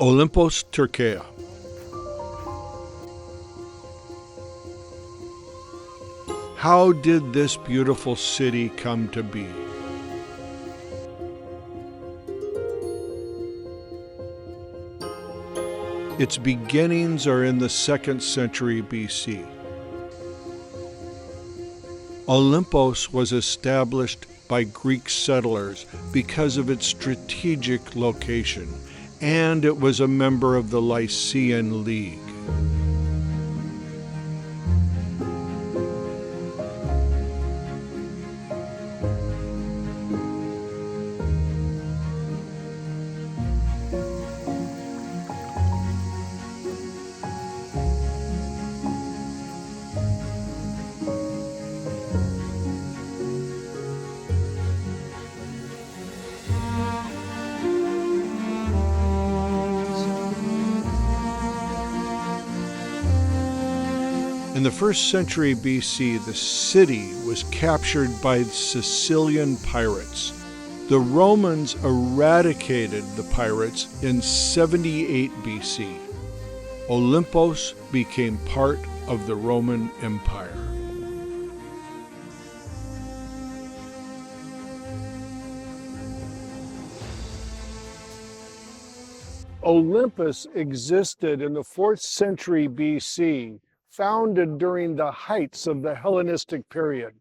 Olimpos, Türkiye. How did this beautiful city come to be? Its beginnings are in the 2nd century BC. Olympos was established by Greek settlers because of its strategic location, and it was a member of the Lycian League. In the 1st century BC, the city was captured by Sicilian pirates. The Romans eradicated the pirates in 78 BC. Olympos became part of the Roman Empire. Olympus existed in the 4th century BC, founded during the heights of the Hellenistic period.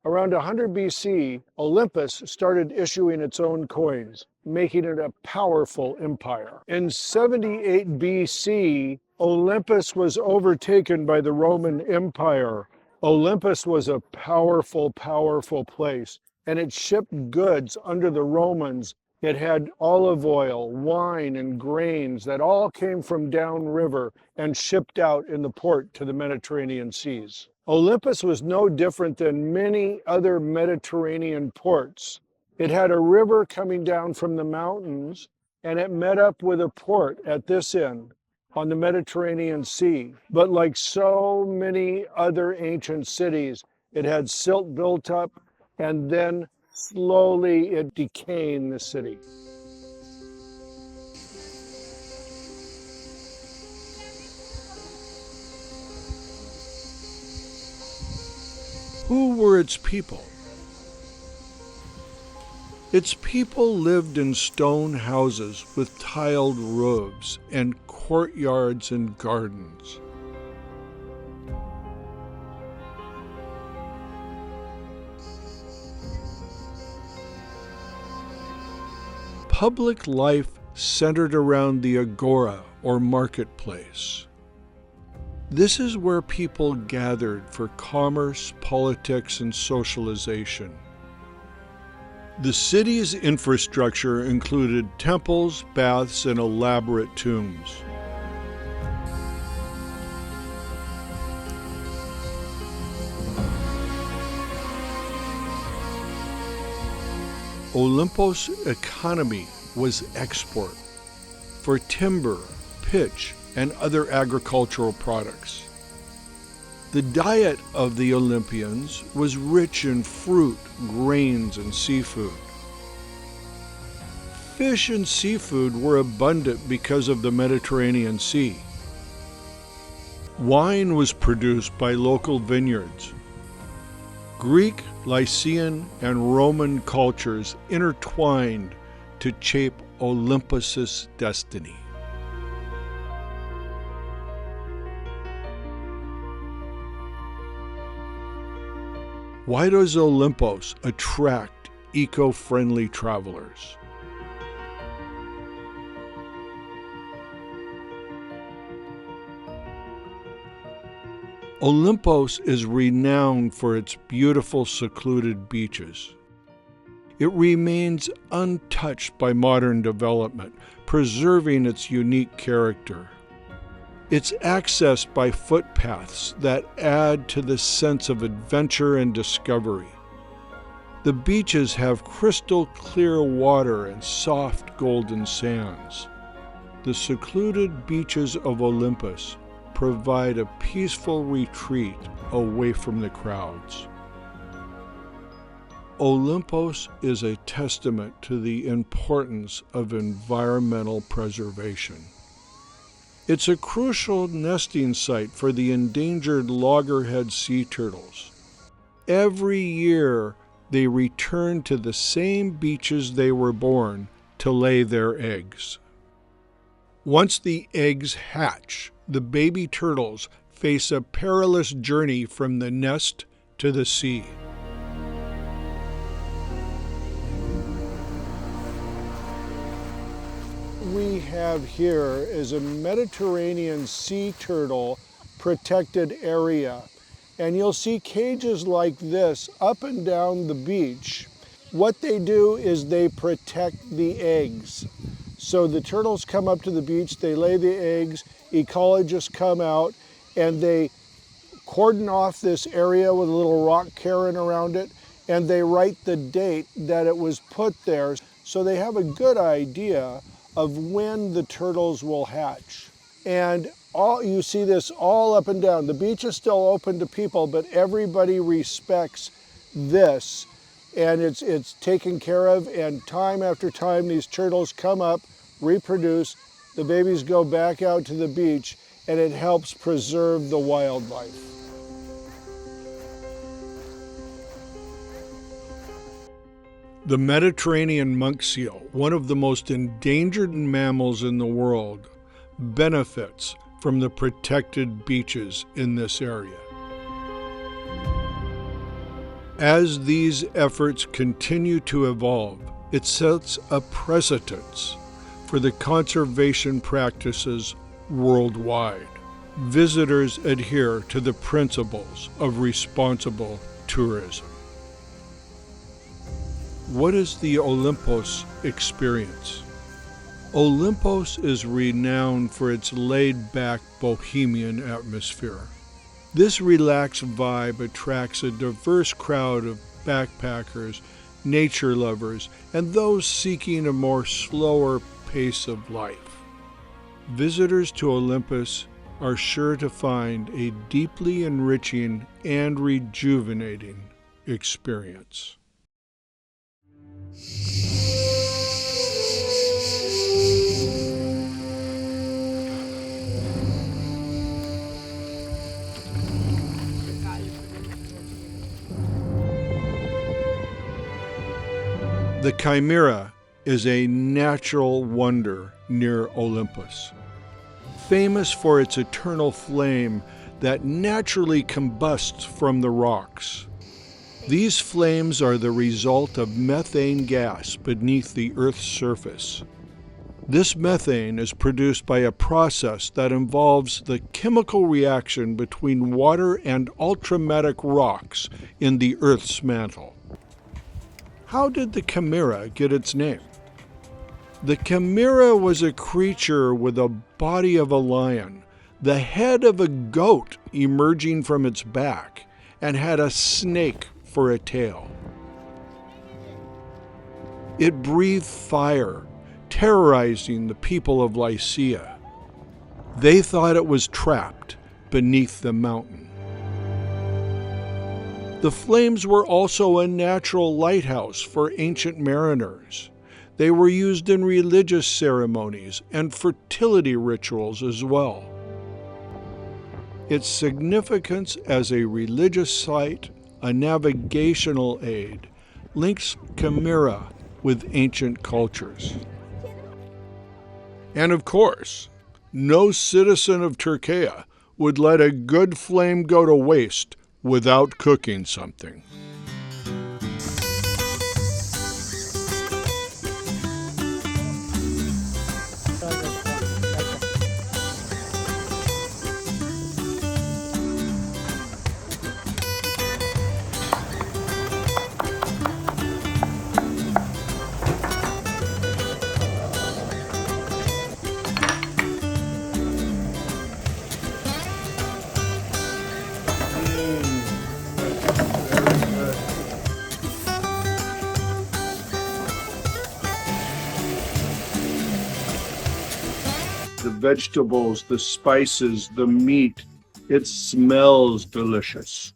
Around 100 BC, Olympus started issuing its own coins, making it a powerful empire. In 78 BC, Olympus was overtaken by the Roman Empire. Olympus was a powerful place, and it shipped goods under the Romans. It had olive oil, wine, and grains that all came from downriver and shipped out in the port to the Mediterranean seas. Olympus was no different than many other Mediterranean ports. It had a river coming down from the mountains, and it met up with a port at this end on the Mediterranean Sea. But like so many other ancient cities, it had silt built up, and then slowly it decayed the city. Who were its people? Its people lived in stone houses with tiled roofs and courtyards and gardens. Public life centered around the agora or marketplace. This is where people gathered for commerce, politics, and socialization. The city's infrastructure included temples, baths, and elaborate tombs. Olympos' economy was export for timber, pitch, and other agricultural products. The diet of the Olympians was rich in fruit, grains, and seafood. Fish and seafood were abundant because of the Mediterranean Sea. Wine was produced by local vineyards. Greek, Lycian, and Roman cultures intertwined to shape Olympus' destiny. Why does Olympos attract eco-friendly travelers? Olympos is renowned for its beautiful secluded beaches. It remains untouched by modern development, preserving its unique character. It's accessed by footpaths that add to the sense of adventure and discovery. The beaches have crystal clear water and soft golden sands. The secluded beaches of Olympos provide a peaceful retreat away from the crowds. Olympos is a testament to the importance of environmental preservation. It's a crucial nesting site for the endangered loggerhead sea turtles. Every year, they return to the same beaches they were born to lay their eggs. Once the eggs hatch, the baby turtles face a perilous journey from the nest to the sea. We have here is a Mediterranean sea turtle protected area. And you'll see cages like this up and down the beach. What they do is they protect the eggs. So the turtles come up to the beach, they lay the eggs, ecologists come out, and they cordon off this area with a little rock cairn around it, and they write the date that it was put there. So they have a good idea of when the turtles will hatch. And you see this all up and down. The beach is still open to people, but everybody respects this. And it's taken care of, and time after time these turtles come up, reproduce, the babies go back out to the beach, and it helps preserve the wildlife. The Mediterranean monk seal, one of the most endangered mammals in the world, benefits from the protected beaches in this area. As these efforts continue to evolve, it sets a precedent for the conservation practices worldwide. Visitors adhere to the principles of responsible tourism. What is the Olympos experience? Olympos is renowned for its laid-back bohemian atmosphere. This relaxed vibe attracts a diverse crowd of backpackers, nature lovers, and those seeking a more slower pace of life. Visitors to Olympos are sure to find a deeply enriching and rejuvenating experience. The Chimera is a natural wonder near Olympos, famous for its eternal flame that naturally combusts from the rocks. These flames are the result of methane gas beneath the Earth's surface. This methane is produced by a process that involves the chemical reaction between water and ultramafic rocks in the Earth's mantle. How did the Chimera get its name? The Chimera was a creature with a body of a lion, the head of a goat emerging from its back, and had a snake for a tail. It breathed fire, terrorizing the people of Lycia. They thought it was trapped beneath the mountain. The flames were also a natural lighthouse for ancient mariners. They were used in religious ceremonies and fertility rituals as well. Its significance as a religious site, a navigational aid, links Chimera with ancient cultures. And of course, no citizen of Türkiye would let a good flame go to waste without cooking something. The vegetables, the spices, the meat, it smells delicious.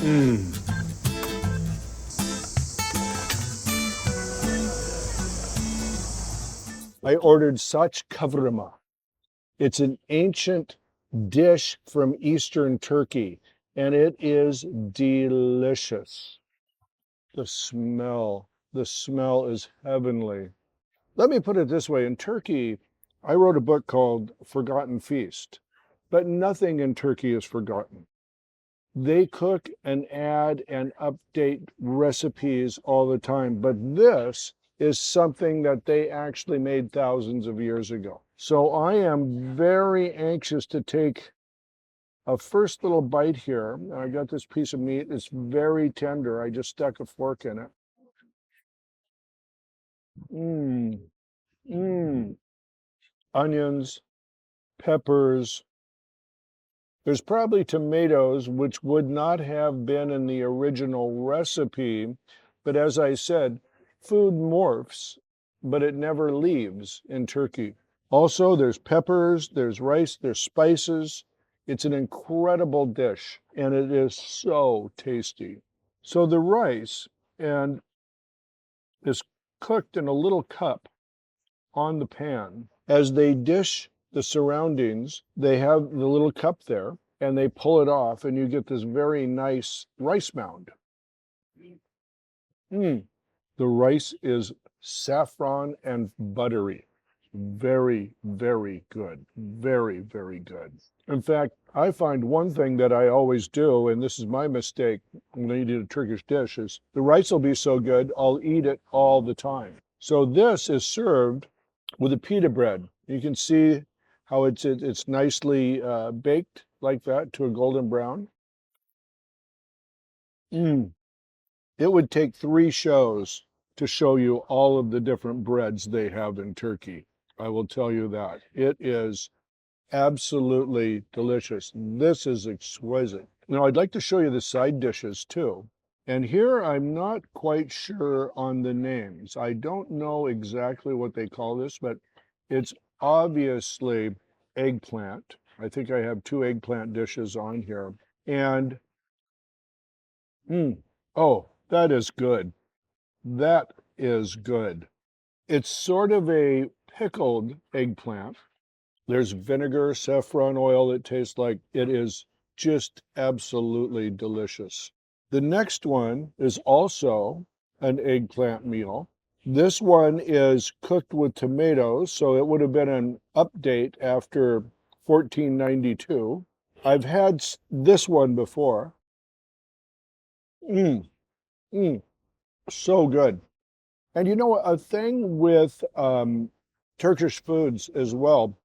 Mm. I ordered saç kavurma. It's an ancient dish from Eastern Turkey, and it is delicious. The smell is heavenly. Let me put it this way. In Turkey, I wrote a book called Forgotten Feast, but nothing in Turkey is forgotten. They cook and add and update recipes all the time, but this is something that they actually made thousands of years ago. So I am very anxious to take a first little bite here. I got this piece of meat. It's very tender. I just stuck a fork in it. Mmm, mmm. Onions, peppers. There's probably tomatoes, which would not have been in the original recipe. But as I said, food morphs, but it never leaves in Turkey. Also, there's peppers, there's rice, there's spices. It's an incredible dish, and it is so tasty. So the rice and is cooked in a little cup on the pan. As they dish the surroundings, they have the little cup there, and they pull it off, and you get this very nice rice mound. Mm. The rice is saffron and buttery. Very, very good. Very, very good. In fact, I find one thing that I always do, and this is my mistake when I eat a Turkish dish, is the rice will be so good, I'll eat it all the time. So this is served with a pita bread. You can see how it's nicely baked like that to a golden brown. Mm. It would take 3 shows to show you all of the different breads they have in Turkey. I will tell you that. It is absolutely delicious. This is exquisite. Now, I'd like to show you the side dishes too. And here I'm not quite sure on the names. I don't know exactly what they call this, but it's obviously eggplant. I think I have 2 eggplant dishes on here. And, oh, that is good. That is good. It's sort of a pickled eggplant. There's vinegar, saffron oil. It tastes like it is just absolutely delicious. The next one is also an eggplant meal. This one is cooked with tomatoes, so it would have been an update after 1492. I've had this one before. Mmm, mmm, so good. And you know, a thing with Turkish foods as well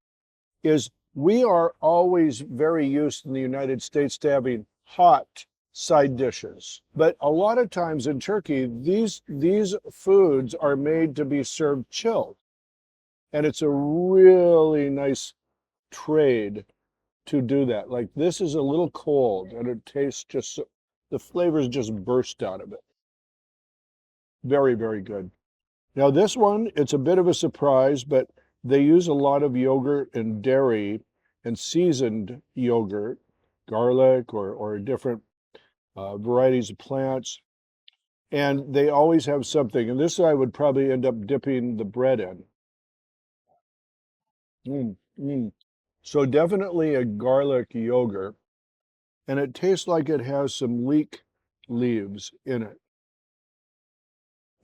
is we are always very used in the United States to having hot side dishes. But a lot of times in Turkey, these foods are made to be served chilled. And it's a really nice trade to do that. Like this is a little cold and it tastes just, the flavors just burst out of it. Very, very good. Now this one, it's a bit of a surprise, but they use a lot of yogurt and dairy and seasoned yogurt, garlic or different varieties of plants. And they always have something. And this I would probably end up dipping the bread in. Mm, mm. So definitely a garlic yogurt. And it tastes like it has some leek leaves in it.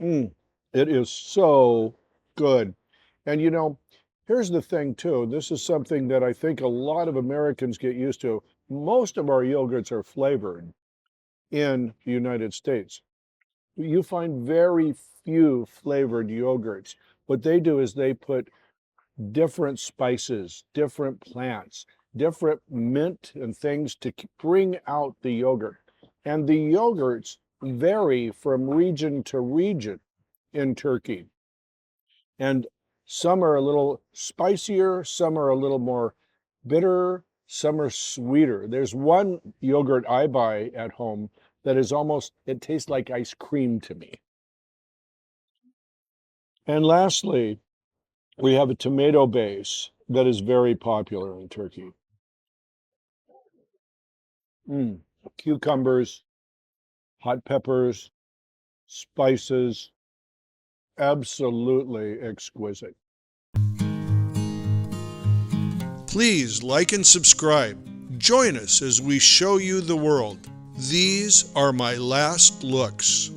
Mm, it is so good. And you know, here's the thing too. This is something that I think a lot of Americans get used to. Most of our yogurts are flavored in the United States. You find very few flavored yogurts. What they do is they put different spices, different plants, different mint and things to bring out the yogurt. And the yogurts vary from region to region in Turkey. And some are a little spicier, some are a little more bitter, some are sweeter. There's one yogurt I buy at home that is almost, it tastes like ice cream to me. And lastly, we have a tomato base that is very popular in Turkey. Cucumbers, hot peppers, spices, absolutely exquisite. Please like and subscribe. Join us as we show you the world. These are my last looks.